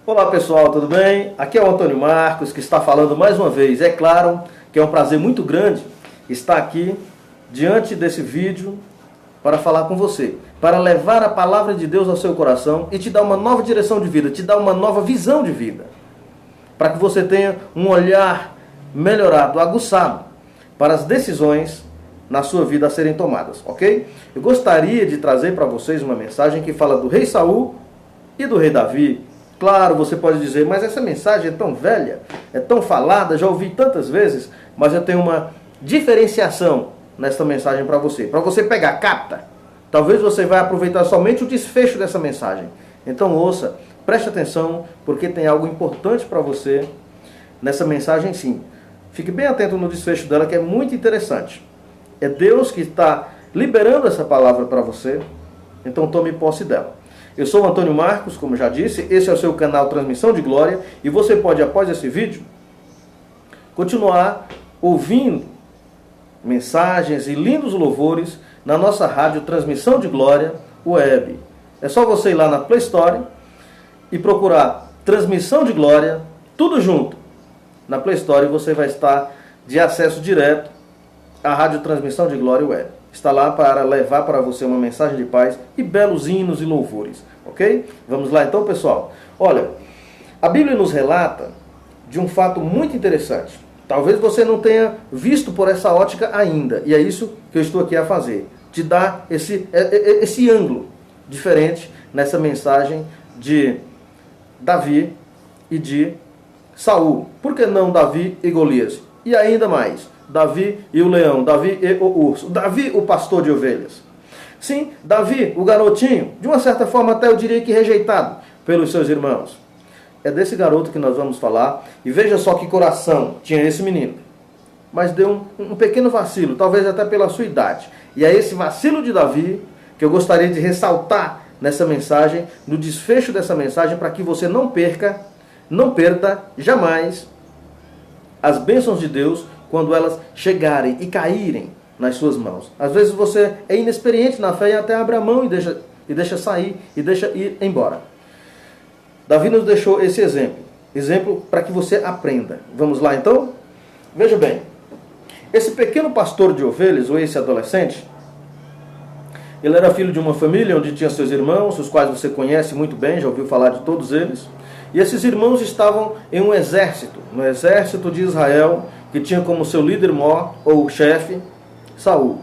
Olá pessoal, tudo bem? Aqui é o Antônio Marcos que está falando mais uma vez. É claro que é um prazer muito grande estar aqui diante desse vídeo para falar com você, para levar a palavra de Deus ao seu coração e te dar uma nova direção de vida, te dar uma nova visão de vida, para que você tenha um olhar melhorado, aguçado para as decisões na sua vida a serem tomadas, ok? Eu gostaria de trazer para vocês uma mensagem que fala do rei Saul e do rei Davi. Claro, você pode dizer, mas essa mensagem é tão velha, é tão falada, já ouvi tantas vezes, mas eu tenho uma diferenciação nessa mensagem para você pegar, capta. Talvez você vai aproveitar somente o desfecho dessa mensagem. Então ouça, preste atenção, porque tem algo importante para você nessa mensagem sim. Fique bem atento no desfecho dela, que é muito interessante. É Deus que está liberando essa palavra para você, então tome posse dela. Eu sou o Antônio Marcos, como já disse, esse é o seu canal Transmissão de Glória, e você pode, após esse vídeo, continuar ouvindo mensagens e lindos louvores na nossa rádio Transmissão de Glória web. É só você ir lá na Play Store e procurar Transmissão de Glória, tudo junto. Na Play Store você vai estar de acesso direto à rádio Transmissão de Glória web. Está lá para levar para você uma mensagem de paz e belos hinos e louvores, ok? Vamos lá então, pessoal. Olha, a Bíblia nos relata de um fato muito interessante. Talvez você não tenha visto por essa ótica ainda, e é isso que eu estou aqui a fazer. Te dar esse ângulo diferente nessa mensagem de Davi e de Saul. Por que não Davi e Golias? E ainda mais, Davi e o leão, Davi e o urso, Davi o pastor de ovelhas. Sim, Davi, o garotinho, de uma certa forma até eu diria que rejeitado pelos seus irmãos. É desse garoto que nós vamos falar, e veja só que coração tinha esse menino. Mas deu um pequeno vacilo, talvez até pela sua idade. E é esse vacilo de Davi que eu gostaria de ressaltar nessa mensagem, no desfecho dessa mensagem, para que você não perca jamais as bênçãos de Deus quando elas chegarem e caírem nas suas mãos. Às vezes você é inexperiente na fé e até abre a mão e deixa sair, e deixa ir embora. Davi nos deixou esse exemplo para que você aprenda. Vamos lá então? Veja bem, esse pequeno pastor de ovelhas, ou esse adolescente, ele era filho de uma família onde tinha seus irmãos, os quais você conhece muito bem, já ouviu falar de todos eles. E esses irmãos estavam em um exército, no exército de Israel, que tinha como seu líder maior, ou chefe, Saul.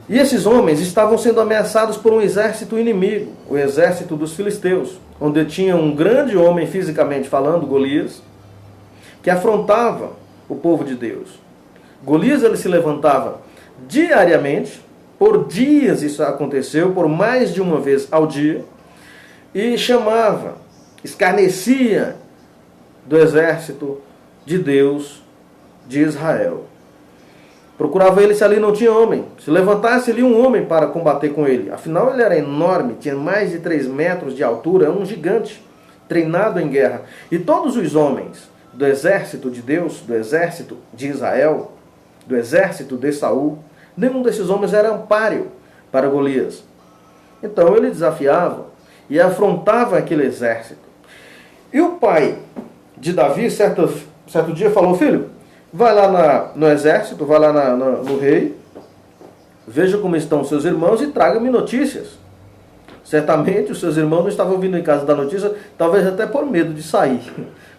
E esses homens estavam sendo ameaçados por um exército inimigo, o exército dos filisteus, onde tinha um grande homem, fisicamente falando, Golias, que afrontava o povo de Deus. Golias, ele se levantava diariamente, por dias isso aconteceu, por mais de uma vez ao dia, e chamava, escarnecia do exército de Deus de Israel. Procurava ele se ali não tinha homem, se levantasse ali um homem para combater com ele. Afinal ele era enorme, tinha mais de 3 metros de altura, era um gigante, treinado em guerra. E todos os homens do exército de Deus, do exército de Israel, do exército de Saul, nenhum desses homens era páreo para Golias. Então ele desafiava e afrontava aquele exército. E o pai de Davi, certo dia, falou: filho, vai lá no exército, vai lá no rei, veja como estão seus irmãos e traga-me notícias. Certamente os seus irmãos não estavam vindo em casa da notícia, talvez até por medo de sair,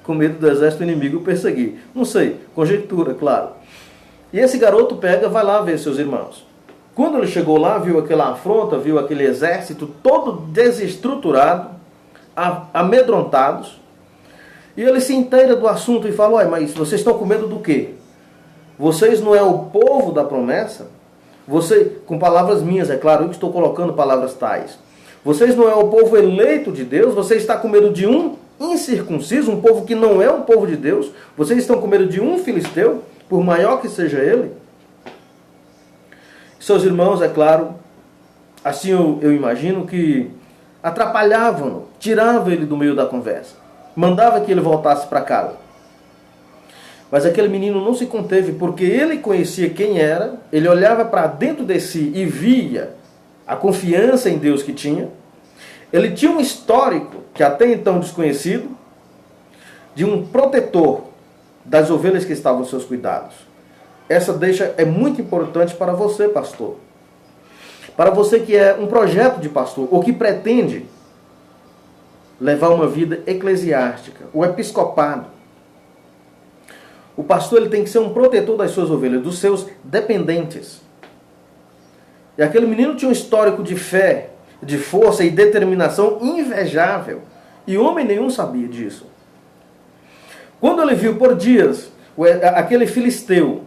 com medo do exército inimigo perseguir. Não sei, conjectura, claro. E esse garoto vai lá ver seus irmãos. Quando ele chegou lá, viu aquela afronta, viu aquele exército todo desestruturado, amedrontados, e ele se inteira do assunto e fala: mas vocês estão com medo do quê? Vocês não é o povo da promessa? Com palavras minhas, é claro, eu que estou colocando palavras tais. Vocês não é o povo eleito de Deus? Você está com medo de um incircunciso, um povo que não é um povo de Deus? Vocês estão com medo de um filisteu, por maior que seja ele? Seus irmãos, é claro, assim eu imagino que atrapalhavam-no, tiravam ele do meio da conversa, mandava que ele voltasse para casa. Mas aquele menino não se conteve, porque ele conhecia quem era, ele olhava para dentro de si e via a confiança em Deus que tinha. Ele tinha um histórico, que até então desconhecido, de um protetor das ovelhas que estavam aos seus cuidados. Essa deixa é muito importante para você, pastor. Para você que é um projeto de pastor, ou que pretende levar uma vida eclesiástica, o episcopado. O pastor ele tem que ser um protetor das suas ovelhas, dos seus dependentes. E aquele menino tinha um histórico de fé, de força e determinação invejável. E homem nenhum sabia disso. Quando ele viu por dias aquele filisteu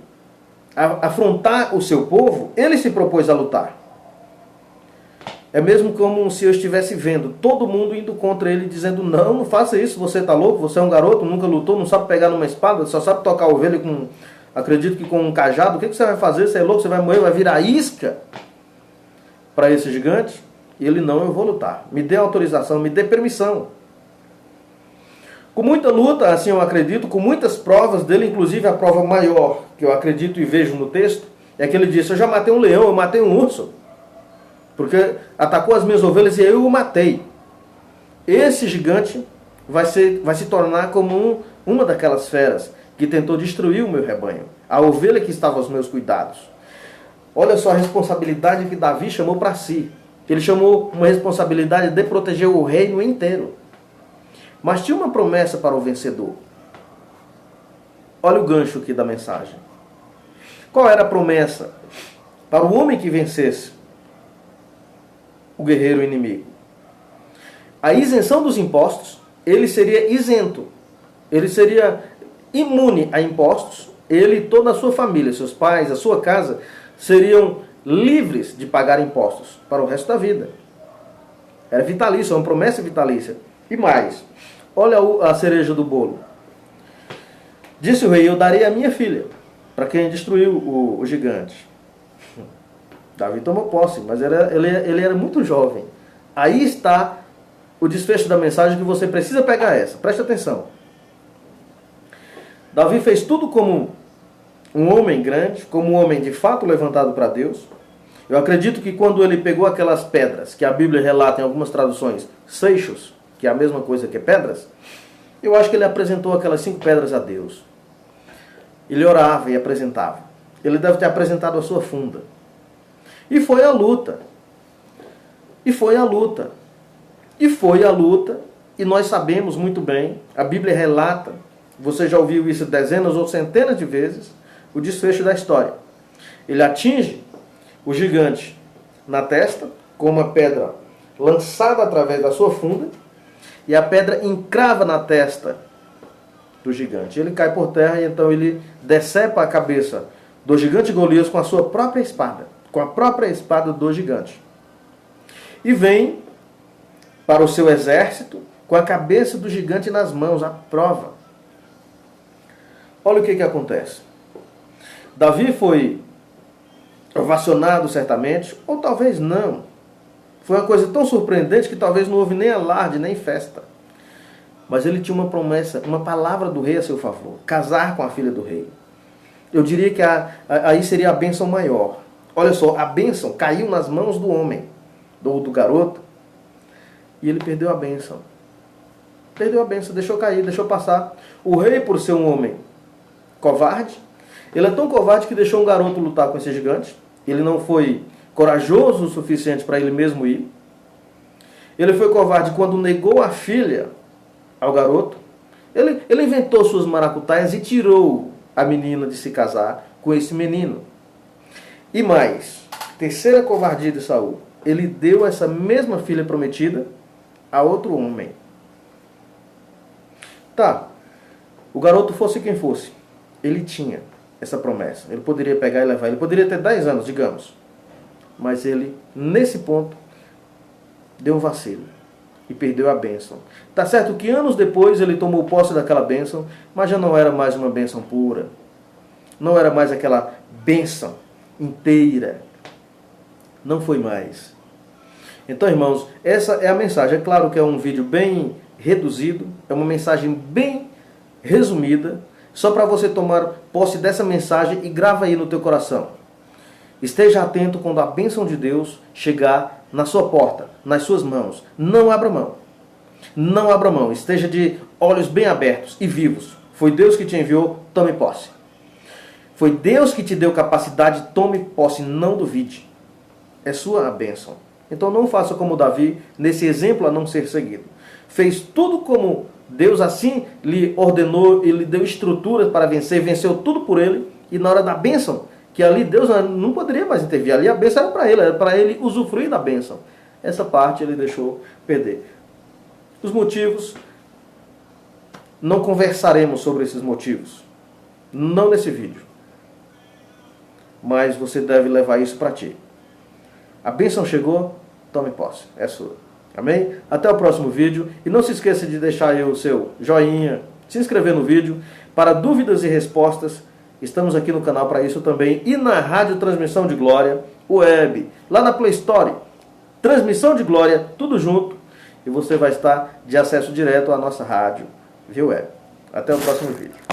afrontar o seu povo, ele se propôs a lutar. É mesmo como se eu estivesse vendo todo mundo indo contra ele, dizendo, não, não faça isso, você está louco, você é um garoto, nunca lutou, não sabe pegar numa espada, só sabe tocar ovelha com, acredito que com um cajado, o que você vai fazer? Você é louco, você vai morrer, vai virar isca para esse gigante? E ele, não, eu vou lutar, me dê autorização, me dê permissão. Com muita luta, assim eu acredito, com muitas provas dele, inclusive a prova maior, que eu acredito e vejo no texto, é que ele disse, eu já matei um leão, eu matei um urso, porque atacou as minhas ovelhas e eu o matei. Esse gigante vai se tornar como uma daquelas feras que tentou destruir o meu rebanho, a ovelha que estava aos meus cuidados. Olha só a responsabilidade que Davi chamou para si. Ele chamou uma responsabilidade de proteger o reino inteiro. Mas tinha uma promessa para o vencedor. Olha o gancho aqui da mensagem. Qual era a promessa para o homem que vencesse o guerreiro inimigo? A isenção dos impostos, ele seria isento. Ele seria imune a impostos. Ele e toda a sua família, seus pais, a sua casa, seriam livres de pagar impostos para o resto da vida. Era vitalício, uma promessa vitalícia. E mais, olha a cereja do bolo. Disse o rei, eu darei a minha filha para quem destruiu o gigante. Davi tomou posse, mas ele era muito jovem. Aí está o desfecho da mensagem que você precisa pegar essa. Preste atenção. Davi fez tudo como um homem grande, como um homem de fato levantado para Deus. Eu acredito que quando ele pegou aquelas pedras, que a Bíblia relata em algumas traduções, seixos, que é a mesma coisa que pedras, eu acho que ele apresentou aquelas 5 pedras a Deus. Ele orava e apresentava. Ele deve ter apresentado a sua funda. E foi a luta. E foi a luta. E foi a luta. E nós sabemos muito bem, a Bíblia relata, você já ouviu isso dezenas ou centenas de vezes, o desfecho da história. Ele atinge o gigante na testa, com uma pedra lançada através da sua funda, e a pedra encrava na testa do gigante. Ele cai por terra e então ele decepa a cabeça do gigante Golias com a sua própria espada. Com a própria espada do gigante. E vem para o seu exército com a cabeça do gigante nas mãos, a prova. Olha o que acontece. Davi foi ovacionado certamente, ou talvez não. Foi uma coisa tão surpreendente que talvez não houve nem alarde, nem festa. Mas ele tinha uma promessa, uma palavra do rei a seu favor. Casar com a filha do rei. Eu diria que aí seria a bênção maior. Olha só, a bênção caiu nas mãos do homem, do garoto, e ele perdeu a bênção. Perdeu a bênção, deixou cair, deixou passar. O rei, por ser um homem covarde, ele é tão covarde que deixou um garoto lutar com esse gigante. Ele não foi corajoso o suficiente para ele mesmo ir. Ele foi covarde quando negou a filha ao garoto. Ele inventou suas maracutaias e tirou a menina de se casar com esse menino. E mais, terceira covardia de Saul, ele deu essa mesma filha prometida a outro homem. Tá, o garoto fosse quem fosse, ele tinha essa promessa. Ele poderia pegar e levar, ele poderia ter 10 anos, digamos. Mas ele, nesse ponto, deu um vacilo e perdeu a bênção. Tá certo que anos depois ele tomou posse daquela bênção, mas já não era mais uma bênção pura. Não era mais aquela bênção inteira. Não foi mais. Então, irmãos, essa é a mensagem. É claro que é um vídeo bem reduzido, é uma mensagem bem resumida, só para você tomar posse dessa mensagem e grava aí no teu coração. Esteja atento quando a bênção de Deus chegar na sua porta, nas suas mãos. Não abra mão. Não abra mão. Esteja de olhos bem abertos e vivos. Foi Deus que te enviou, tome posse. Foi Deus que te deu capacidade, tome posse, não duvide. É sua a bênção. Então não faça como Davi, nesse exemplo a não ser seguido. Fez tudo como Deus assim lhe ordenou e lhe deu estruturas para vencer, venceu tudo por ele, e na hora da bênção, que ali Deus não poderia mais intervir, ali a bênção era para ele usufruir da bênção. Essa parte ele deixou perder. Os motivos, não conversaremos sobre esses motivos, não nesse vídeo, mas você deve levar isso para ti. A bênção chegou, tome posse, é sua. Amém? Até o próximo vídeo. E não se esqueça de deixar aí o seu joinha, se inscrever no vídeo. Para dúvidas e respostas, estamos aqui no canal para isso também. E na Rádio Transmissão de Glória, web, lá na Play Store. Transmissão de Glória, tudo junto. E você vai estar de acesso direto à nossa rádio via web. Até o próximo vídeo.